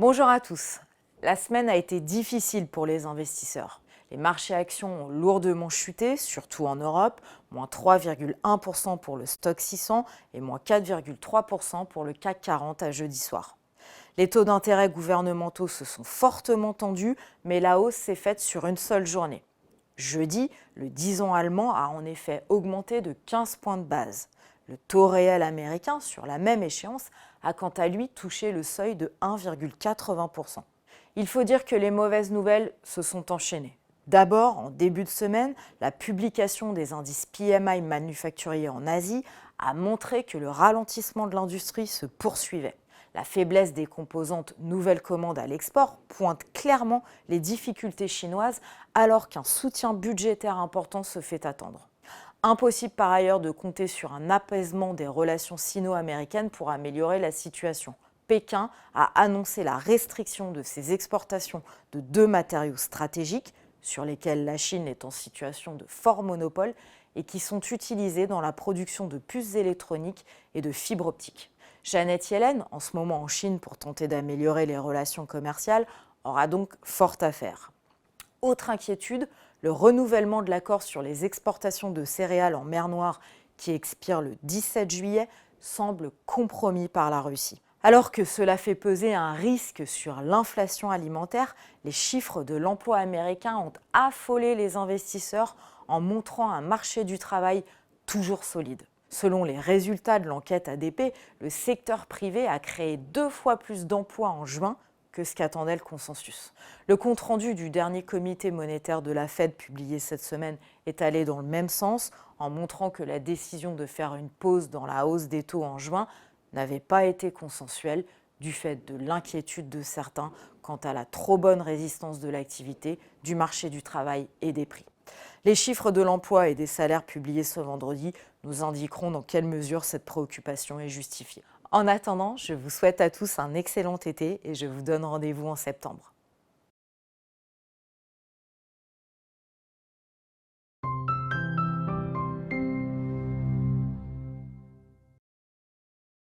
Bonjour à tous. La semaine a été difficile pour les investisseurs. Les marchés actions ont lourdement chuté, surtout en Europe, moins 3,1% pour le Stoxx 600 et moins 4,3% pour le CAC 40 à jeudi soir. Les taux d'intérêt gouvernementaux se sont fortement tendus, mais la hausse s'est faite sur une seule journée. Jeudi, le 10 ans allemand a en effet augmenté de 15 points de base. Le taux réel américain, sur la même échéance, a quant à lui touché le seuil de 1,80%. Il faut dire que les mauvaises nouvelles se sont enchaînées. D'abord, en début de semaine, la publication des indices PMI manufacturiers en Asie a montré que le ralentissement de l'industrie se poursuivait. La faiblesse des composantes nouvelles commandes à l'export pointe clairement les difficultés chinoises alors qu'un soutien budgétaire important se fait attendre. Impossible par ailleurs de compter sur un apaisement des relations sino-américaines pour améliorer la situation. Pékin a annoncé la restriction de ses exportations de deux matériaux stratégiques sur lesquels la Chine est en situation de fort monopole et qui sont utilisés dans la production de puces électroniques et de fibres optiques. Janet Yellen, en ce moment en Chine pour tenter d'améliorer les relations commerciales, aura donc fort à faire. Autre inquiétude, le renouvellement de l'accord sur les exportations de céréales en mer Noire qui expire le 17 juillet semble compromis par la Russie. Alors que cela fait peser un risque sur l'inflation alimentaire, les chiffres de l'emploi américain ont affolé les investisseurs en montrant un marché du travail toujours solide. Selon les résultats de l'enquête ADP, le secteur privé a créé 2 fois plus d'emplois en juin que ce qu'attendait le consensus. Le compte-rendu du dernier comité monétaire de la Fed publié cette semaine est allé dans le même sens, en montrant que la décision de faire une pause dans la hausse des taux en juin n'avait pas été consensuelle du fait de l'inquiétude de certains quant à la trop bonne résistance de l'activité, du marché du travail et des prix. Les chiffres de l'emploi et des salaires publiés ce vendredi nous indiqueront dans quelle mesure cette préoccupation est justifiée. En attendant, je vous souhaite à tous un excellent été et je vous donne rendez-vous en septembre.